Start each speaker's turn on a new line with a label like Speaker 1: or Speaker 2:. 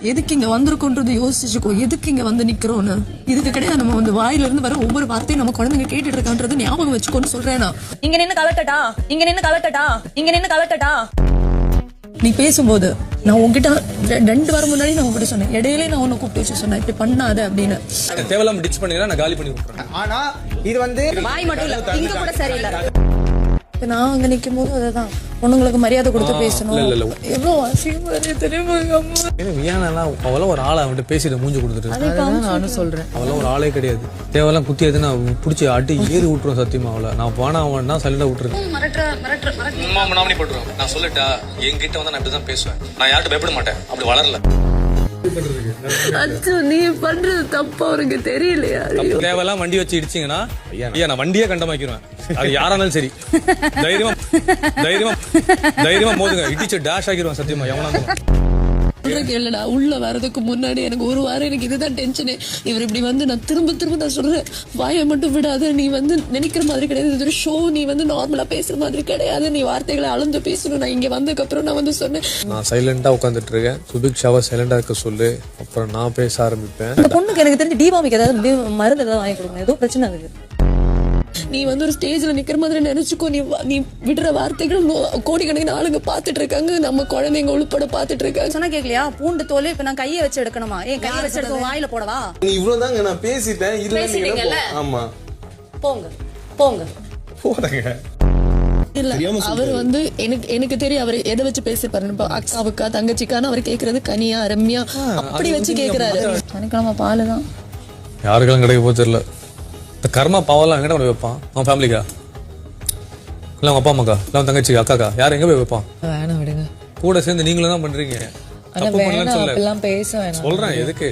Speaker 1: எதுக்கு இங்க வந்திருக்கோன்றது யோசிச்சுக்கோ. எதுக்கு இங்க வந்து நிக்கிறோன்னு இதுக்கு கிடையாது. நம்ம வந்து வாயில இருந்து வர ஒவ்வொரு வார்த்தையும் நம்ம குழந்தைங்க கேட்டுட்டு இருக்கான்றது ஞாபகம் வச்சுக்கோன்னு சொல்றேன். நான்
Speaker 2: இங்க நின்னு கலட்டட்டா, இங்க நின்னு கலட்டட்டா, இங்க நின்னு கலட்டட்டா.
Speaker 1: நீ பேசும்போது நான் உங்ககிட்ட 2 வாரம் முன்னாடி நான் உங்ககிட்ட சொன்னேன், இடையிலே நான் உன்னை கூப்பிட்டு வச்சு சொன்னேன் இப்படி பண்ணாத அப்படின்னு.
Speaker 3: தேவையில்லாம டிச் பண்ணினா நான் காலி பண்ணி விட்டுறேன்.
Speaker 4: ஆனா இது வந்து
Speaker 2: வாய் மட்டும் இல்ல, இங்க கூட சரியில்லை.
Speaker 1: நான் அங்க நிக்கும் போது அதுதான் பொண்ணுங்களுக்கு மரியாதை கொடுத்து பேசணும். எவ்வளவு அசிங்கமா இருக்கு தெரியுமா?
Speaker 3: அவெல்லாம் ஒரு ஆளை அவன்கிட்ட பேசிட்டு மூஞ்சி கொடுத்துட்டு
Speaker 1: நானும் சொல்றேன்,
Speaker 3: அவெல்லாம் ஒரு ஆளே கிடையாது. தேவையெல்லாம் குத்தி எது நான் பிடிச்சி அடி ஏறி விட்டுருவேன் சத்தியமா. அவளை நான் போனா அவன் தான் சைலண்டா விட்டுருக்கேன். நான் சொல்லட்டா என்கிட்ட வந்து நான் இப்படிதான் பேசுவேன். நான் யார்கிட்ட பயப்பட மாட்டேன். அப்படி வளரல.
Speaker 1: நீ பண்றது தப்பா அவருக்கு தெரியலையா?
Speaker 3: தேவையெல்லாம் வண்டி வச்சு இடிச்சிங்கன்னா ஐயா நான் வண்டியே கண்டமாக்கிடுவேன். அது யாரானாலும் சரி தைரியமா தைரியமா தைரியமா மோதுங்க. இடிச்சு டேஷ் ஆக்கிடுவேன் சத்தியமா. எவனா
Speaker 1: கேளுடா, உள்ள வர்றதுக்கு முன்னாடி எனக்கு ஒரு வாரம் எனக்கு இதுதான் டென்ஷனு. இவர் இப்படி வந்து நான் திரும்ப நான் சொல்றேன், வாயை மட்டும் விடாத. நீ வந்து நினைக்கிற மாதிரி கிடையாது, இது ஒரு ஷோ. நீ வந்து நார்மலா பேசுற மாதிரி கிடையாது. நீ வார்த்தைகளை அளந்து பேசணும். நான் இங்க வந்ததுக்கு அப்புறம் நான் வந்து சொன்னேன்,
Speaker 3: நான் சைலண்டா உட்காந்துட்டு இருக்கேன். சுபிக்ஷாவை சைலண்டா இருக்க சொல்லு, அப்புறம் நான் பேச ஆரம்பிப்பேன்.
Speaker 1: அந்த பொண்ணுக்கு எனக்கு தெரிஞ்சு தீபாவளிக்கு ஏதாவது மருந்து ஏதாவது வாங்கி கொடுக்கணும். ஏதோ பிரச்சனை இருக்கு. நீ வந்து ஒரு ஸ்டேஜ்ல நிக்கிற மாதிரி நினைச்சுக்கோ. நீ விடுற வார்த்தைகள் கோடிக்கணக்கிന് ஆளுங்க பாத்துட்டு இருக்காங்க. நம்ம குழந்தைங்க உள்பட பாத்துட்டு இருக்காங்க.
Speaker 2: சொன்னா கேக்கலையா? பூண்டு தோல் இப்ப நான் கையை வச்சு எடுக்கணுமா? ஏன் கையை வச்சு எடுக்க வாயில போடவா?
Speaker 4: நீ இவ்வளவுதாங்க நான் பேசிட்டேன்.
Speaker 2: பேசிட்டீங்கல்ல?
Speaker 4: ஆமா
Speaker 2: போங்க போங்க
Speaker 4: போறங்க.
Speaker 1: இல்ல அவர் வந்து எனக்கு தெரியும் அவர் எதை வச்சு பேசிப்பாரு. அக்காவுக்கா தங்கச்சிக்கான்னு அவர் கேக்குறது கனியா ரம்யா அப்படி வச்சு கேக்குறாரு. சனிக்கிழமை பாலு தான்
Speaker 3: யாருக்கெல்லாம் கிடைக்க போது தெரியல. இந்த கர்மா பாவெல்லாம் எங்கிட்ட கொண்டு வைப்பான்? அவன் ஃபேமிலிக்கா இல்ல அவங்க அப்பா அம்மாக்கா இல்ல அவன் தங்கச்சிக்கா அக்காக்கா யார் எங்க போய் வைப்பான்?
Speaker 5: வேணாம் விடுங்க.
Speaker 3: கூட சேர்ந்து நீங்களும் தான் பண்றீங்க. தப்பு பண்ணலன்னு சொல்ல
Speaker 5: பேச வேணாம்
Speaker 3: சொல்றேன். எதுக்கு?